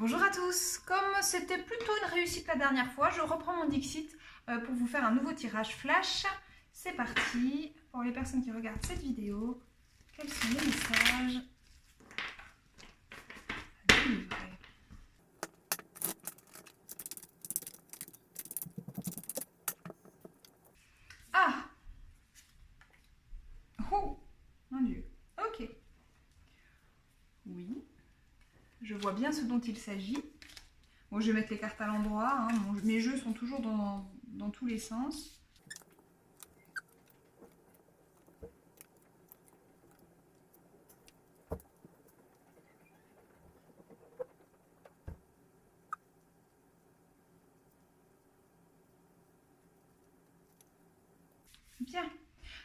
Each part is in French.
Bonjour à tous, comme c'était plutôt une réussite la dernière fois, je reprends mon Dixit pour vous faire un nouveau tirage flash. C'est parti, pour les personnes qui regardent cette vidéo, quels sont les messages à délivrer? Ah! Oh! Mon Dieu, ok. Oui, je vois bien ce dont il s'agit. Bon, je vais mettre les cartes à l'endroit, hein. Mes jeux sont toujours dans tous les sens. Bien.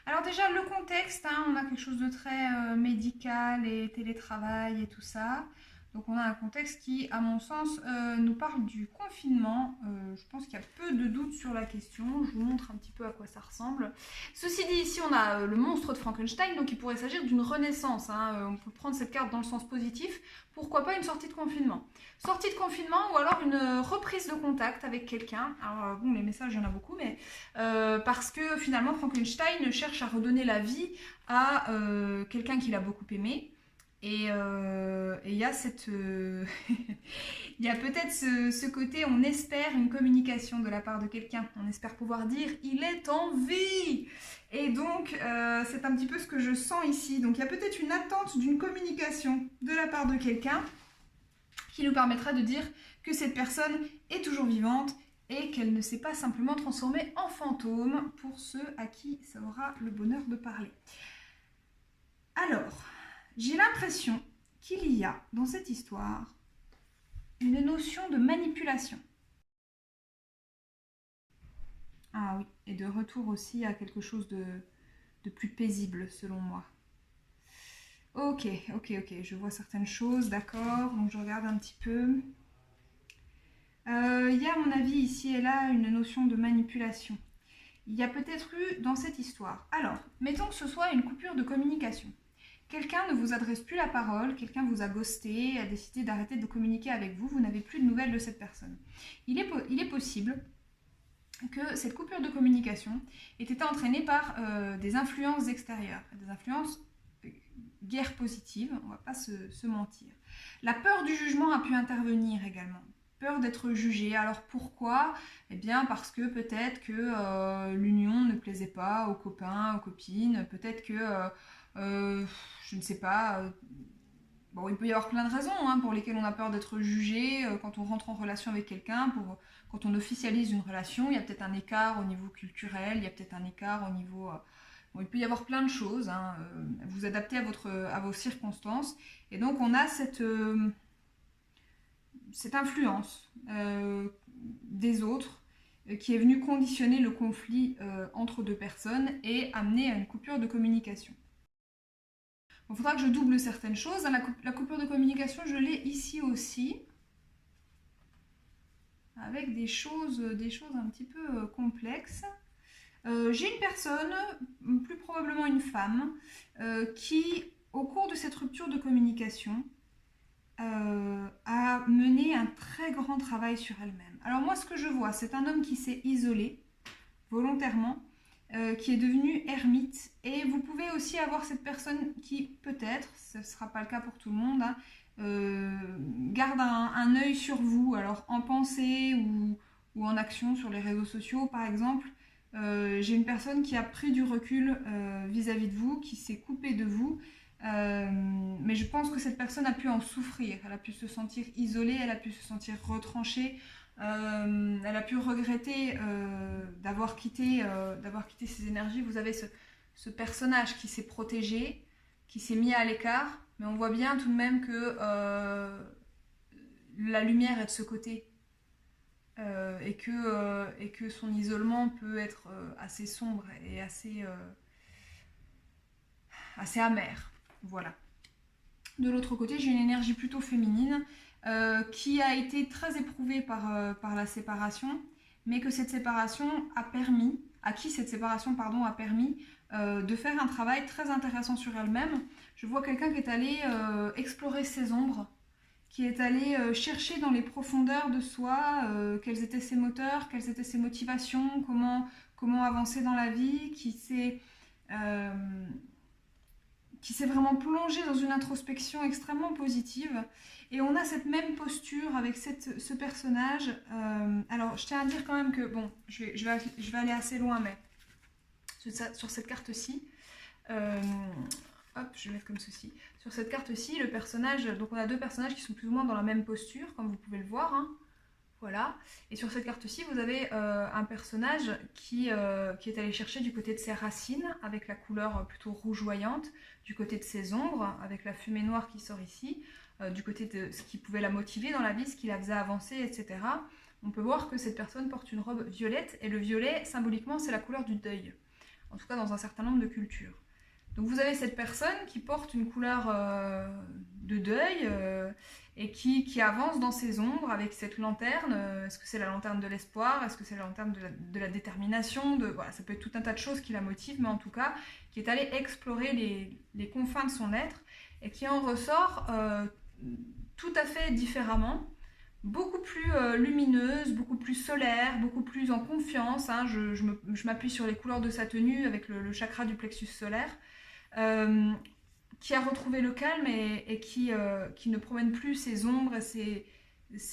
Alors déjà, le contexte, hein, on a quelque chose de très médical et télétravail et tout ça. Donc on a un contexte qui, à mon sens, nous parle du confinement. Je pense qu'il y a peu de doutes sur la question. Je vous montre un petit peu à quoi ça ressemble. Ceci dit, ici on a le monstre de Frankenstein, donc il pourrait s'agir d'une renaissance, hein. On peut prendre cette carte dans le sens positif. Pourquoi pas une sortie de confinement? Sortie de confinement ou alors une reprise de contact avec quelqu'un. Alors bon, les messages, il y en a beaucoup, mais parce que finalement Frankenstein cherche à redonner la vie à quelqu'un qu'il a beaucoup aimé. Et il y a il y a peut-être ce côté, on espère une communication de la part de quelqu'un. On espère pouvoir dire il est en vie. Et donc c'est un petit peu ce que je sens ici. Donc il y a peut-être une attente d'une communication de la part de quelqu'un qui nous permettra de dire que cette personne est toujours vivante et qu'elle ne s'est pas simplement transformée en fantôme pour ceux à qui ça aura le bonheur de parler. Alors, j'ai l'impression qu'il y a dans cette histoire une notion de manipulation. Ah oui, et de retour aussi à quelque chose de plus paisible selon moi. Ok, je vois certaines choses, d'accord, donc je regarde un petit peu. Il y a à mon avis ici et là une notion de manipulation. Il y a peut-être eu dans cette histoire. Alors, mettons que ce soit une coupure de communication. Quelqu'un ne vous adresse plus la parole, quelqu'un vous a ghosté, a décidé d'arrêter de communiquer avec vous, vous n'avez plus de nouvelles de cette personne. Il est possible que cette coupure de communication ait été entraînée par des influences extérieures, des influences guère positives, on ne va pas se mentir. La peur du jugement a pu intervenir également. Peur d'être jugé. Alors pourquoi? Eh bien parce que peut-être que l'union ne plaisait pas aux copains, aux copines, peut-être que, je ne sais pas, bon, il peut y avoir plein de raisons hein, pour lesquelles on a peur d'être jugé quand on rentre en relation avec quelqu'un, quand on officialise une relation, il y a peut-être un écart au niveau culturel, il y a peut-être un écart au niveau... bon, il peut y avoir plein de choses, hein, vous adaptez à vos circonstances, et donc on a cette influence des autres qui est venue conditionner le conflit entre deux personnes et amener à une coupure de communication. Il faudra que je double certaines choses. La coupure de communication, je l'ai ici aussi, avec des choses un petit peu complexes. J'ai une personne, plus probablement une femme, qui, au cours de cette rupture de communication, a mené un très grand travail sur elle-même. Alors moi, ce que je vois, c'est un homme qui s'est isolé volontairement, qui est devenu ermite. Et vous pouvez aussi avoir cette personne qui, peut-être, ce ne sera pas le cas pour tout le monde, hein, garde un œil sur vous, alors en pensée ou en action sur les réseaux sociaux, par exemple. J'ai une personne qui a pris du recul vis-à-vis de vous, qui s'est coupée de vous, mais je pense que cette personne a pu en souffrir, elle a pu se sentir isolée, elle a pu se sentir retranchée, elle a pu regretter d'avoir quitté ses énergies. Vous avez ce personnage qui s'est protégé, qui s'est mis à l'écart, mais on voit bien tout de même que la lumière est de ce côté et que son isolement peut être assez sombre et assez amer. Voilà. De l'autre côté, j'ai une énergie plutôt féminine qui a été très éprouvée par la séparation, mais que cette séparation a permis, à qui cette séparation a permis de faire un travail très intéressant sur elle-même. Je vois quelqu'un qui est allé explorer ses ombres qui est allé chercher dans les profondeurs de soi quels étaient ses moteurs, quelles étaient ses motivations, comment avancer dans la vie, qui s'est vraiment plongé dans une introspection extrêmement positive. Et on a cette même posture avec ce personnage. Alors, je tiens à dire quand même que, bon, je vais aller assez loin, mais sur cette carte-ci, hop, je vais mettre comme ceci. Sur cette carte-ci, le personnage, donc on a deux personnages qui sont plus ou moins dans la même posture, comme vous pouvez le voir, hein. Voilà. Et sur cette carte-ci, vous avez un personnage qui est allé chercher du côté de ses racines, avec la couleur plutôt rougeoyante, du côté de ses ombres, avec la fumée noire qui sort ici, du côté de ce qui pouvait la motiver dans la vie, ce qui la faisait avancer, etc. On peut voir que cette personne porte une robe violette, et le violet, symboliquement, c'est la couleur du deuil. En tout cas, dans un certain nombre de cultures. Donc vous avez cette personne qui porte une couleur de deuil et qui avance dans ses ombres avec cette lanterne. Est-ce que c'est la lanterne de l'espoir? Est-ce que c'est la lanterne de la détermination? Voilà, ça peut être tout un tas de choses qui la motivent, mais en tout cas, qui est allée explorer les confins de son être et qui en ressort tout à fait différemment. Beaucoup plus lumineuse, beaucoup plus solaire, beaucoup plus en confiance. Hein. Je m'appuie sur les couleurs de sa tenue avec le chakra du plexus solaire. Qui a retrouvé le calme et qui ne promène plus ses ombres, ses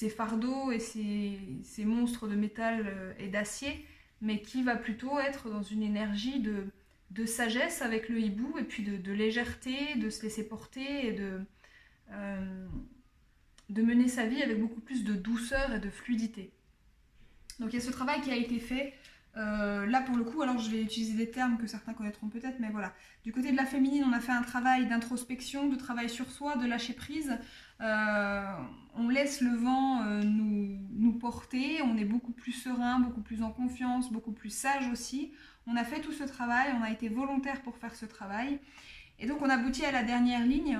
fardeaux et ses monstres de métal et d'acier, mais qui va plutôt être dans une énergie de sagesse avec le hibou et puis de légèreté, de se laisser porter et de mener sa vie avec beaucoup plus de douceur et de fluidité. Donc il y a ce travail qui a été fait. Là pour le coup, alors je vais utiliser des termes que certains connaîtront peut-être, mais voilà. Du côté de la féminine, on a fait un travail d'introspection, de travail sur soi, de lâcher prise. On laisse le vent nous porter, on est beaucoup plus serein, beaucoup plus en confiance, beaucoup plus sage aussi. On a fait tout ce travail, on a été volontaire pour faire ce travail. Et donc on aboutit à la dernière ligne.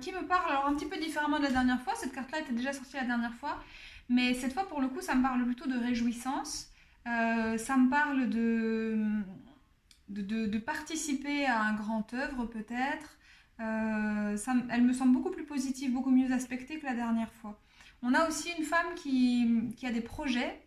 Qui me parle alors un petit peu différemment de la dernière fois. Cette carte-là était déjà sortie la dernière fois. Mais cette fois, pour le coup, ça me parle plutôt de réjouissance. Ça me parle de participer à un grand œuvre, peut-être. Elle me semble beaucoup plus positive, beaucoup mieux aspectée que la dernière fois. On a aussi une femme qui a des projets.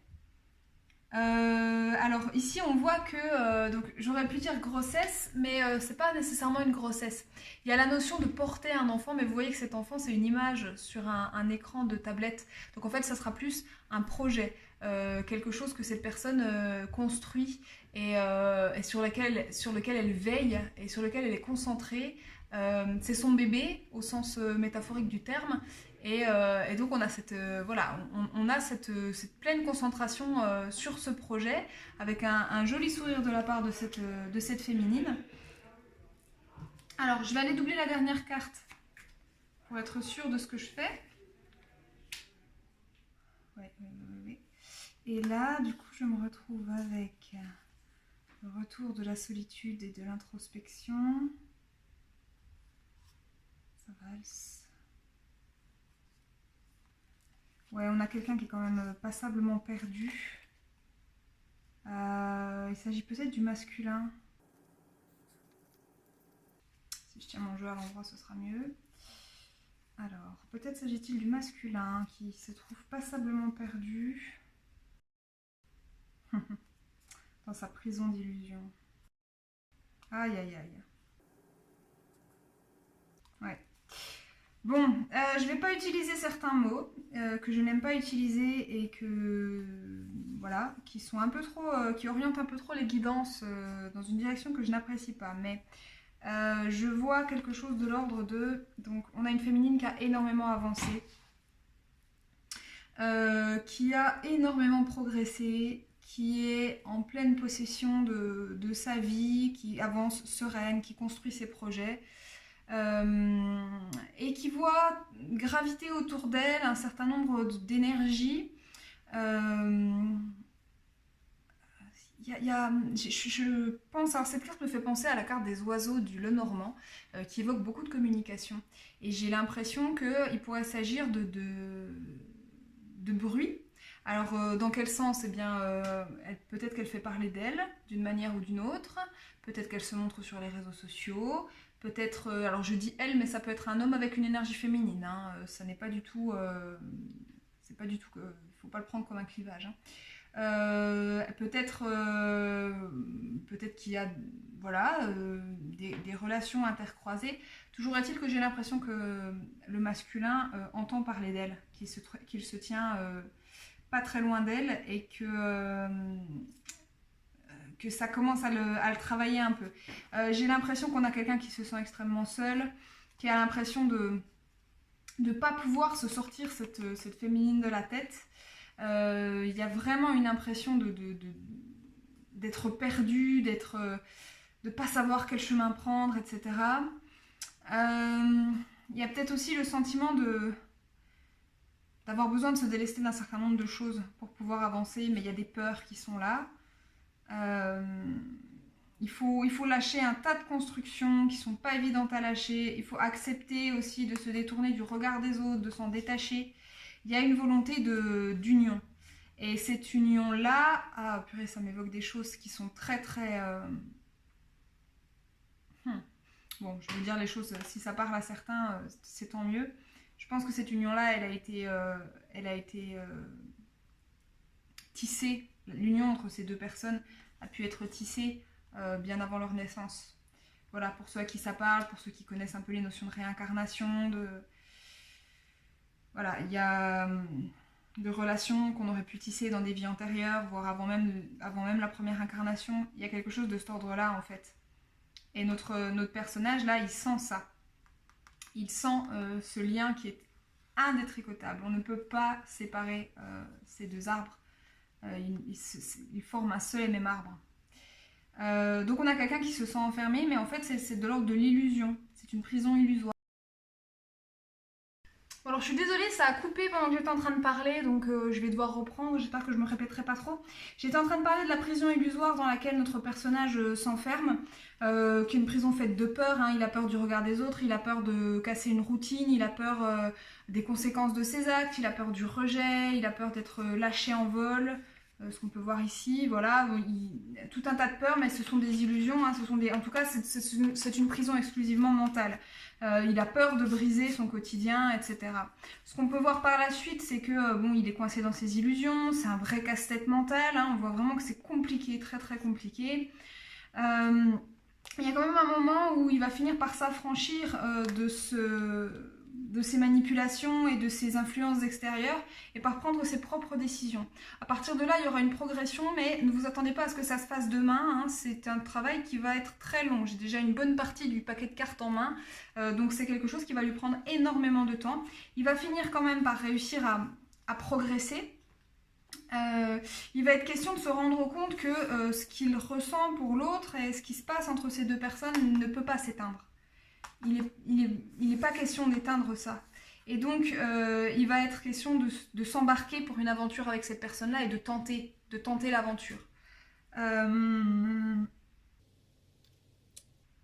Alors ici on voit que donc j'aurais pu dire grossesse, mais c'est pas nécessairement une grossesse. Il y a la notion de porter un enfant, mais vous voyez que cet enfant c'est une image sur un écran de tablette. Donc en fait ça sera plus un projet, quelque chose que cette personne construit et sur lequel elle veille et sur lequel elle est concentrée. C'est son bébé au sens métaphorique du terme. Et donc on a cette pleine concentration sur ce projet avec un joli sourire de la part de cette féminine. Alors je vais aller doubler la dernière carte pour être sûre de ce que je fais. Ouais. Et là du coup je me retrouve avec le retour de la solitude et de l'introspection. Ça valse. Ouais, on a quelqu'un qui est quand même passablement perdu. Il s'agit peut-être du masculin. Si je tiens mon jeu à l'endroit, ce sera mieux. Alors, peut-être s'agit-il du masculin qui se trouve passablement perdu dans sa prison d'illusions. Aïe, aïe, aïe. Ouais. Bon, je ne vais pas utiliser certains mots que je n'aime pas utiliser et voilà, qui sont un peu trop, qui orientent un peu trop les guidances dans une direction que je n'apprécie pas. Mais je vois quelque chose de l'ordre de, donc on a une féminine qui a énormément avancé, qui a énormément progressé, qui est en pleine possession de sa vie, qui avance sereine, qui construit ses projets. Et qui voit graviter autour d'elle un certain nombre d'énergies. Je pense, alors cette carte me fait penser à la carte des oiseaux du Lenormand, qui évoque beaucoup de communication. Et j'ai l'impression qu'il pourrait s'agir de bruit. Alors, dans quel sens? Eh bien, peut-être qu'elle fait parler d'elle, d'une manière ou d'une autre. Peut-être qu'elle se montre sur les réseaux sociaux. Peut-être, alors je dis elle, mais ça peut être un homme avec une énergie féminine. Hein. Ça n'est pas du tout... c'est pas du tout... Il faut pas le prendre comme un clivage. Hein. Peut-être qu'il y a voilà, des relations intercroisées. Toujours est-il que j'ai l'impression que le masculin entend parler d'elle, qu'il se tient pas très loin d'elle et que ça commence à le travailler un peu. J'ai l'impression qu'on a quelqu'un qui se sent extrêmement seul, qui a l'impression de ne pas pouvoir se sortir cette féminine de la tête. Il y a vraiment une impression d'être perdu, de ne pas savoir quel chemin prendre, etc. Il y a peut-être aussi le sentiment d'avoir besoin de se délester d'un certain nombre de choses pour pouvoir avancer, mais il y a des peurs qui sont là. Il faut lâcher un tas de constructions qui ne sont pas évidentes à lâcher. Il faut accepter aussi de se détourner du regard des autres, de s'en détacher. Il y a une volonté d'union. Et cette union-là, ah purée, ça m'évoque des choses qui sont très très... Bon, je vais dire les choses, si ça parle à certains, c'est tant mieux. Je pense que cette union-là, elle a été tissée. L'union entre ces deux personnes a pu être tissée bien avant leur naissance. Voilà, pour ceux à qui ça parle, pour ceux qui connaissent un peu les notions de réincarnation, voilà, il y a de relations qu'on aurait pu tisser dans des vies antérieures, voire avant même la première incarnation. Il y a quelque chose de cet ordre-là, en fait. Et notre personnage, là, il sent ça. Il sent ce lien qui est indétricotable. On ne peut pas séparer ces deux arbres. Ils forment un seul et même arbre. Donc on a quelqu'un qui se sent enfermé, mais en fait, c'est de l'ordre de l'illusion. C'est une prison illusoire. Bon, alors je suis désolée, ça a coupé pendant que j'étais en train de parler, donc je vais devoir reprendre, j'espère que je me répéterai pas trop. J'étais en train de parler de la prison illusoire dans laquelle notre personnage s'enferme, qui est une prison faite de peur, hein. Il a peur du regard des autres, il a peur de casser une routine, il a peur des conséquences de ses actes, il a peur du rejet, il a peur d'être lâché en vol, ce qu'on peut voir ici, voilà, tout un tas de peurs, mais ce sont des illusions, hein, en tout cas c'est une prison exclusivement mentale. Il a peur de briser son quotidien, etc. Ce qu'on peut voir par la suite, c'est que bon, il est coincé dans ses illusions, c'est un vrai casse-tête mental, hein, on voit vraiment que c'est compliqué, très très compliqué. Il y a quand même un moment où il va finir par s'affranchir de ses manipulations et de ses influences extérieures et par prendre ses propres décisions. À partir de là, il y aura une progression, mais ne vous attendez pas à ce que ça se fasse demain, hein. C'est un travail qui va être très long. J'ai déjà une bonne partie du paquet de cartes en main, donc c'est quelque chose qui va lui prendre énormément de temps. Il va finir quand même par réussir à progresser. Il va être question de se rendre compte que ce qu'il ressent pour l'autre et ce qui se passe entre ces deux personnes ne peut pas s'éteindre. Il n'est pas question d'éteindre ça. Et donc, il va être question de s'embarquer pour une aventure avec cette personne-là et de tenter l'aventure.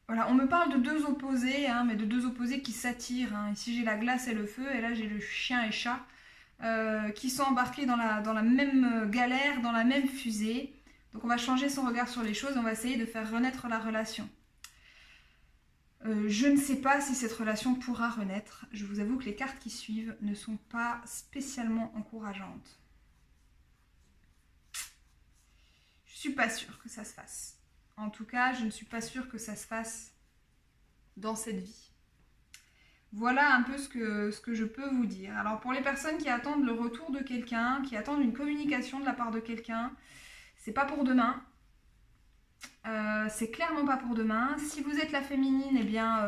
Voilà, on me parle de deux opposés, hein, mais de deux opposés qui s'attirent. Hein. Ici, j'ai la glace et le feu, et là, j'ai le chien et chat, qui sont embarqués dans la même galère, dans la même fusée. Donc, on va changer son regard sur les choses, on va essayer de faire renaître la relation. Je ne sais pas si cette relation pourra renaître. Je vous avoue que les cartes qui suivent ne sont pas spécialement encourageantes. Je ne suis pas sûre que ça se fasse. En tout cas, je ne suis pas sûre que ça se fasse dans cette vie. Voilà un peu ce que je peux vous dire. Alors pour les personnes qui attendent le retour de quelqu'un, qui attendent une communication de la part de quelqu'un, c'est pas pour demain. C'est clairement pas pour demain. Si vous êtes la féminine, eh bien,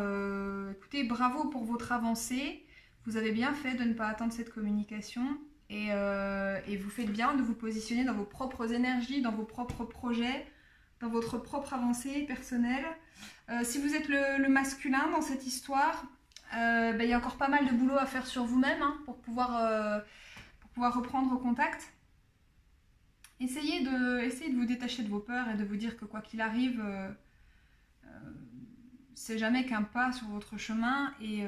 écoutez, bravo pour votre avancée. Vous avez bien fait de ne pas attendre cette communication et vous faites bien de vous positionner dans vos propres énergies, dans vos propres projets, dans votre propre avancée personnelle. Si vous êtes le masculin dans cette histoire, il y a encore pas mal de boulot à faire sur vous-même, hein, pour pouvoir reprendre contact. Essayez de vous détacher de vos peurs et de vous dire que quoi qu'il arrive, c'est jamais qu'un pas sur votre chemin et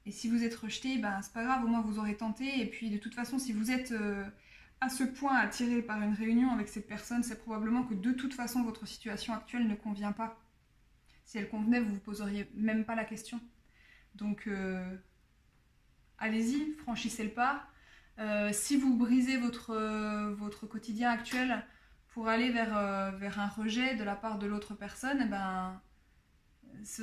Et si vous êtes rejeté, ben c'est pas grave, au moins vous aurez tenté. Et puis de toute façon, si vous êtes à ce point attiré par une réunion avec cette personne, c'est probablement que de toute façon votre situation actuelle ne convient pas. Si elle convenait, vous vous poseriez même pas la question. Donc allez-y, franchissez le pas. Si vous brisez votre quotidien actuel pour aller vers un rejet de la part de l'autre personne, eh ben, ça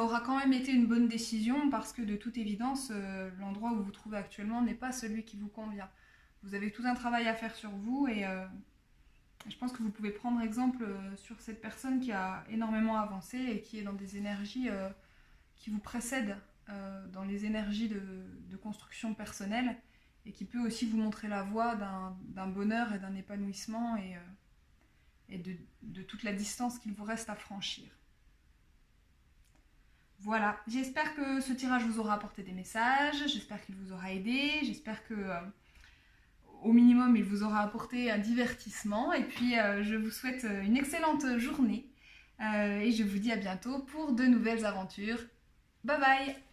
aura quand même été une bonne décision parce que de toute évidence, l'endroit où vous vous trouvez actuellement n'est pas celui qui vous convient. Vous avez tout un travail à faire sur vous et je pense que vous pouvez prendre exemple sur cette personne qui a énormément avancé et qui est dans des énergies qui vous précèdent, dans les énergies de construction personnelle et qui peut aussi vous montrer la voie d'un bonheur et d'un épanouissement et de toute la distance qu'il vous reste à franchir. Voilà, j'espère que ce tirage vous aura apporté des messages, j'espère qu'il vous aura aidé, j'espère que au minimum il vous aura apporté un divertissement et puis je vous souhaite une excellente journée et je vous dis à bientôt pour de nouvelles aventures. Bye bye!